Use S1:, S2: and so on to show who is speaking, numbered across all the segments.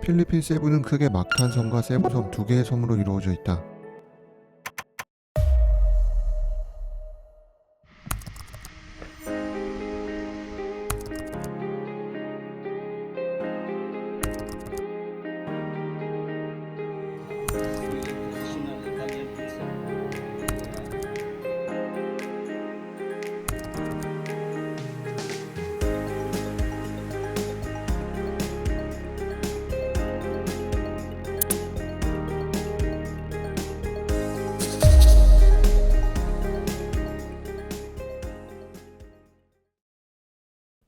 S1: 필리핀 세부는 크게 막탄섬과 세부섬 두 개의 섬으로 이루어져 있다.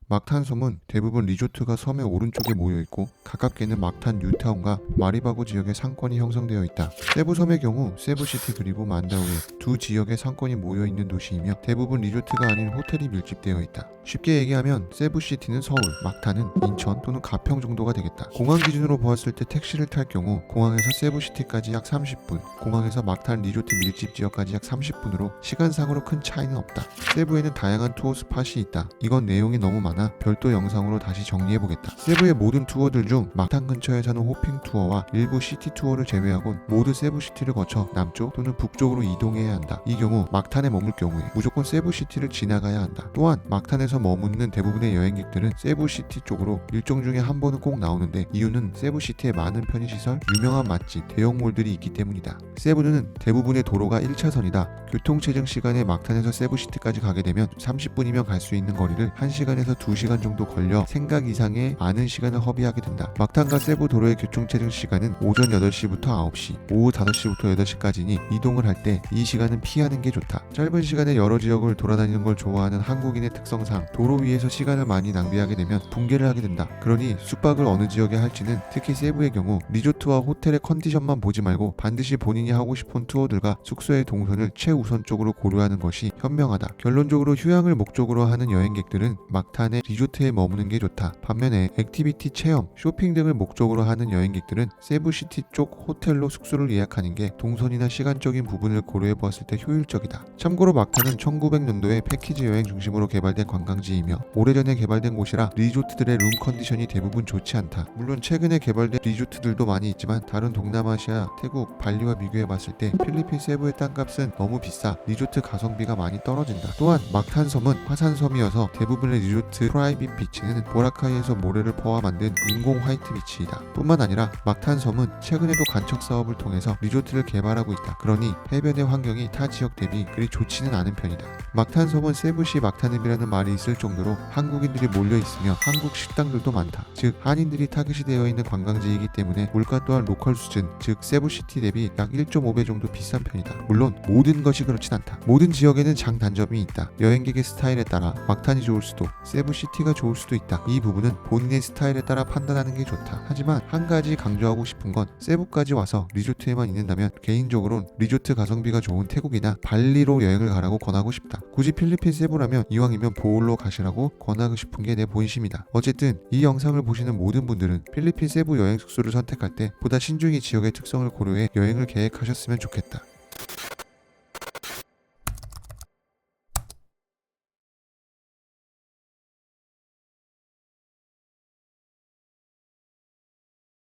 S1: 막탄섬은 대부분 리조트가 섬의 오른쪽에 모여있고 가깝게는 막탄 뉴타운과 마리바고 지역의 상권이 형성되어 있다. 세부섬의 경우 세부시티 그리고 만다우에 두 지역의 상권이 모여있는 도시이며 대부분 리조트가 아닌 호텔이 밀집되어 있다. 쉽게 얘기하면 세부시티는 서울, 막탄은 인천 또는 가평 정도가 되겠다. 공항 기준으로 보았을 때 택시를 탈 경우 공항에서 세부시티까지 약 30분, 공항에서 막탄 리조트 밀집 지역까지 약 30분으로 시간상으로 큰 차이는 없다. 세부에는 다양한 투어 스팟이 있다. 이건 내용이 너무 많아 별도 영상으로 다시 정리해보겠다. 세부의 모든 투어들 중 막탄 근처에 사는 호핑 투어와 일부 시티 투어를 제외하곤 모두 세부시티를 거쳐 남쪽 또는 북쪽으로 이동해야 한다. 이 경우 막탄에 머물 경우에 무조건 세부시티를 지나가야 한다. 또한 막탄에서 머무는 대부분의 여행객들은 세부시티 쪽으로 일정 중에 한 번은 꼭 나오는데 이유는 세부시티에 많은 편의시설, 유명한 맛집, 대형몰들이 있기 때문이다. 세부는 대부분의 도로가 1차선이다. 교통체증 시간에 막탄에서 세부시티까지 가게 되면 30분이면 갈 수 있는 거리를 1시간에서 2시간 정도 걸려 생각 이상의 많은 시간을 허비하게 된다. 막탄과 세부 도로의 교통체증 시간은 오전 8시부터 9시, 오후 5시부터 8시까지니 이동을 할 때 이 시간은 피하는 게 좋다. 짧은 시간에 여러 지역을 돌아다니는 걸 좋아하는 한국인의 특성상 도로 위에서 시간을 많이 낭비하게 되면 붕괴를 하게 된다. 그러니 숙박을 어느 지역에 할지는 특히 세부의 경우 리조트와 호텔의 컨디션만 보지 말고 반드시 본인이 하고 싶은 투어들과 숙소의 동선을 최우선적으로 고려하는 것이 현명하다. 결론적으로 휴양을 목적으로 하는 여행객들은 막탄의 리조트에 머무는 게 좋다. 반면에 액티비티 체험, 쇼핑 등을 목적으로 하는 여행객들은 세부시티 쪽 호텔로 숙소를 예약하는 게 동선이나 시간적인 부분을 고려해 보았을 때 효율적이다. 참고로 막탄은 1900년도에 패키지 여행 중심으로 개발된 관광지이며 오래전에 개발된 곳이라 리조트들의 룸 컨디션이 대부분 좋지 않다. 물론 최근에 개발된 리조트들도 많이 있지만 다른 동남아시아, 태국, 발리와 비교해 봤을 때 필리핀 세부의 땅값은 너무 비싸 리조트 가성비가 많이 떨어진다. 또한 막탄섬은 화산섬이어서 대부분의 리조트 프라이빗 비치는 보라카이에서 모래를 퍼와 만든 인공 화이트 비치이다. 뿐만 아니라 막탄섬은 최근에도 간척 사업을 통해서 리조트를 개발하고 있다. 그러니 해변의 환경이 타 지역 대비 그리 좋지는 않은 편이다. 막탄섬은 세부시 막탄읍이라는 말이 있을 정도로 한국인들이 몰려있으며 한국 식당들도 많다. 즉 한인들이 타깃이 되어 있는 관광지이기 때문에 물가 또한 로컬 수준, 즉 세부시티 대비 약 1.5배 정도 비싼 편이다. 물론 모든 것이 그렇진 않다. 모든 지역에는 장단점이 있다. 여행객의 스타일에 따라 막탄이 좋을 수도 세부시티가 좋을 수도 있다. 이 부분은 본인의 스타일에 따라 판단하는 게 좋다. 하지만 한 가지 강조하고 싶은 건 세부까지 와서 리조트에만 있는다면 개인적으로는 리조트 가성비가 좋은 태국이나 발리로 여행을 가라고 권하고 싶다. 굳이 필리핀 세부라면 이왕이면 보홀로 가시라고 권하고 싶은 게 내 본심이다. 어쨌든 이 영상을 보시는 모든 분들은 필리핀 세부 여행 숙소를 선택할 때 보다 신중히 지역의 특성을 고려해 여행을 계획하셨으면 좋겠다.